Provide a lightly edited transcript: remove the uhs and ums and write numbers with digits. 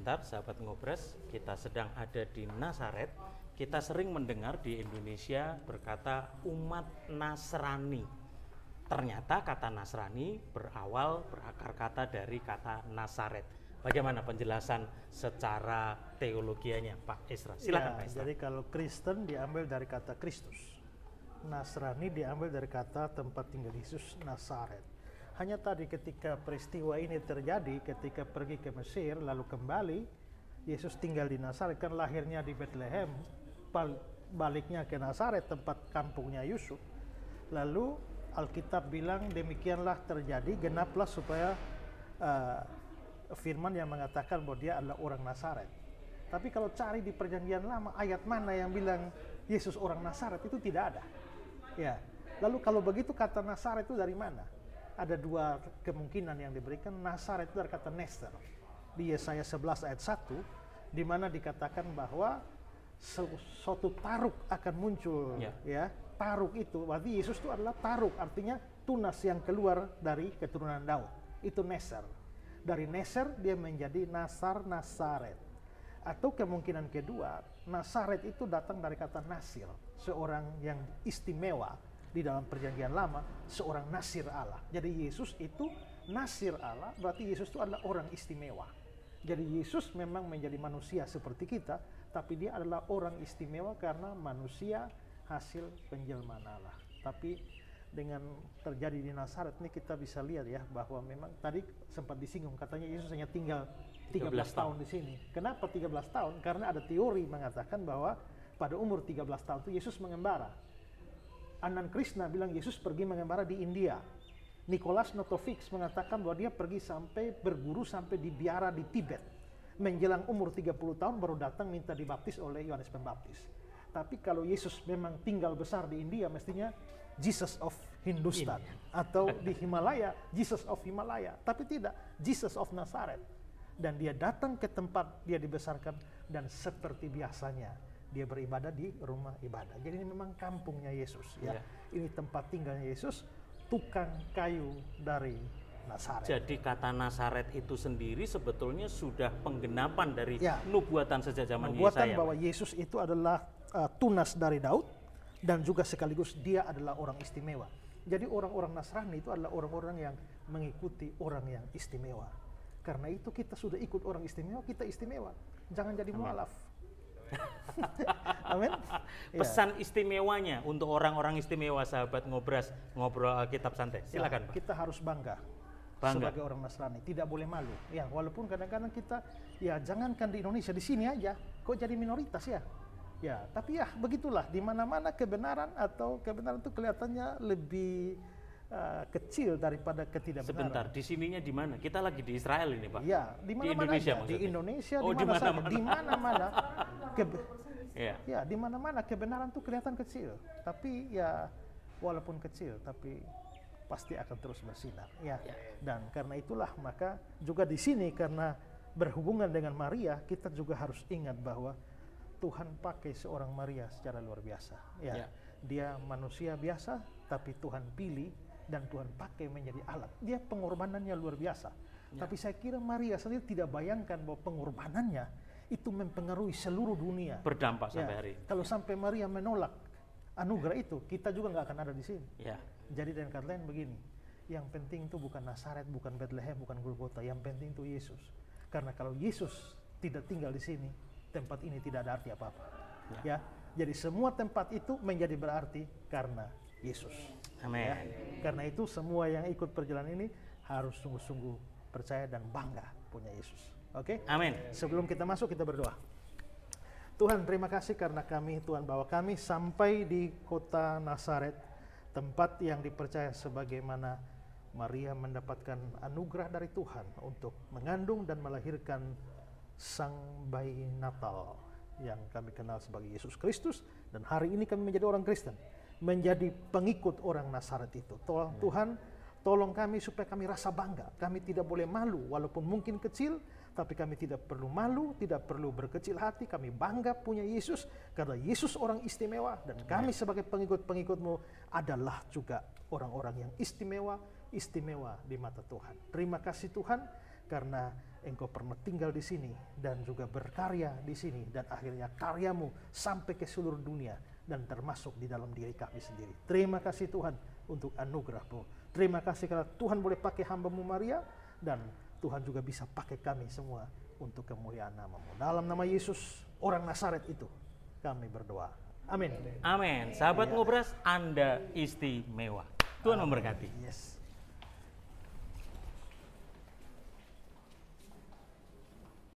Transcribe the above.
sebentar, sahabat Ngobras, kita sedang ada di Nazaret. Kita sering mendengar di Indonesia berkata umat Nasrani. Ternyata kata Nasrani berakar kata dari kata Nazaret. Bagaimana penjelasan secara teologianya, Pak Esra? Silakan, Pak Esra. Jadi kalau Kristen diambil dari kata Kristus, Nasrani diambil dari kata tempat tinggal Yesus, Nazaret. Hanya tadi ketika peristiwa ini terjadi, ketika pergi ke Mesir lalu kembali, Yesus tinggal di Nazaret, kan lahirnya di Bethlehem, baliknya ke Nazaret tempat kampungnya Yusuf. Lalu Alkitab bilang demikianlah terjadi, genaplah supaya firman yang mengatakan bahwa dia adalah orang Nazaret. Tapi kalau cari di Perjanjian Lama, ayat mana yang bilang Yesus orang Nazaret, itu tidak ada. Ya. Lalu kalau begitu kata Nazaret itu dari mana? Ada dua kemungkinan yang diberikan. Nazaret itu dari kata Neser. Di Yesaya 11 ayat 1, di mana dikatakan bahwa suatu taruk akan muncul. Ya. Taruk itu, berarti Yesus itu adalah taruk, artinya tunas yang keluar dari keturunan Daud. Itu Neser. Dari Neser dia menjadi Nazaret. Atau kemungkinan kedua, Nazaret itu datang dari kata Nasir, seorang yang istimewa. Di dalam Perjanjian Lama, seorang Nasir Allah. Jadi Yesus itu Nasir Allah, berarti Yesus itu adalah orang istimewa. Jadi Yesus memang menjadi manusia seperti kita, tapi dia adalah orang istimewa karena manusia hasil penjelmaan Allah. Tapi dengan terjadi di Nazaret ini kita bisa lihat ya, bahwa memang tadi sempat disinggung, katanya Yesus hanya tinggal 13 tahun di sini. Kenapa 13 tahun? Karena ada teori mengatakan bahwa pada umur 13 tahun itu Yesus mengembara. Anand Krishna bilang Yesus pergi mengembara di India. Nicholas Notovix mengatakan bahwa dia pergi sampai berguru sampai di biara di Tibet. Menjelang umur 30 tahun baru datang minta dibaptis oleh Yohanes Pembaptis. Tapi kalau Yesus memang tinggal besar di India, mestinya Jesus of Hindustan. Atau di Himalaya, Jesus of Himalaya. Tapi tidak, Jesus of Nazaret. Dan dia datang ke tempat dia dibesarkan dan seperti biasanya dia beribadah di rumah ibadah. Jadi ini memang kampungnya Yesus ya. Ini tempat tinggalnya Yesus, tukang kayu dari Nazaret. Jadi kata Nazaret itu sendiri sebetulnya sudah penggenapan dari nubuatan sejak zaman Yesaya. Nubuatan bahwa Yesus itu adalah tunas dari Daud dan juga sekaligus dia adalah orang istimewa. Jadi orang-orang Nasrani itu adalah orang-orang yang mengikuti orang yang istimewa. Karena itu kita sudah ikut orang istimewa, kita istimewa. Jangan jadi mualaf. Amin. Pesan istimewanya untuk orang-orang istimewa, sahabat Ngobras, ngobrol Alkitab santai. Silakan, Pak. Kita harus bangga sebagai orang Nasrani, tidak boleh malu. Ya, walaupun kadang-kadang kita jangankan di Indonesia, di sini aja kok jadi minoritas ya. Ya, tapi ya begitulah, di mana-mana kebenaran atau kebenaran itu kelihatannya lebih kecil daripada ketidakbenaran. Sebentar, di sininya di mana? Kita lagi di Israel ini, Pak. Ya, di mana-mana aja. Di Indonesia, di mana-mana. Di mana-mana. Di mana-mana kebenaran tuh kelihatan kecil. Tapi ya, walaupun kecil, tapi pasti akan terus bersinar. Dan karena itulah maka juga di sini karena berhubungan dengan Maria, kita juga harus ingat bahwa Tuhan pakai seorang Maria secara luar biasa. Dia manusia biasa, tapi Tuhan pilih dan Tuhan pakai menjadi alat. Dia pengorbanannya luar biasa. Tapi saya kira Maria sendiri tidak bayangkan bahwa pengorbanannya itu mempengaruhi seluruh dunia. Berdampak sampai hari ini. Kalau sampai Maria menolak anugerah itu, kita juga nggak akan ada di sini. Jadi dengan kata lain begini, yang penting itu bukan Nazaret, bukan Bethlehem, bukan Golgota. Yang penting itu Yesus. Karena kalau Yesus tidak tinggal di sini, tempat ini tidak ada arti apa-apa. Jadi semua tempat itu menjadi berarti karena Yesus. Amin. Karena itu semua yang ikut perjalanan ini harus sungguh-sungguh percaya dan bangga punya Yesus. Oke? Amin. Sebelum kita masuk, kita berdoa. Tuhan, terima kasih karena Tuhan bawa kami sampai di kota Nazaret, tempat yang dipercaya sebagaimana Maria mendapatkan anugerah dari Tuhan untuk mengandung dan melahirkan sang bayi Natal yang kami kenal sebagai Yesus Kristus. Dan hari ini kami menjadi orang Kristen, menjadi pengikut orang Nazaret itu. Tuhan, tolong kami supaya kami rasa bangga. Kami tidak boleh malu, walaupun mungkin kecil, tapi kami tidak perlu malu, tidak perlu berkecil hati. Kami bangga punya Yesus, karena Yesus orang istimewa, dan kami sebagai pengikut-pengikut-Mu adalah juga orang-orang yang istimewa di mata Tuhan. Terima kasih Tuhan, karena Engkau pernah tinggal di sini dan juga berkarya di sini, dan akhirnya karyamu sampai ke seluruh dunia dan termasuk di dalam diri kami sendiri. Terima kasih Tuhan untuk anugerah-Mu. Terima kasih karena Tuhan boleh pakai hamba-Mu Maria, dan Tuhan juga bisa pakai kami semua untuk kemuliaan nama-Mu. Dalam nama Yesus, orang Nazaret itu, kami berdoa. Amin. Amin. Sahabat Ngobras, Anda istimewa. Tuhan memberkati. Yes.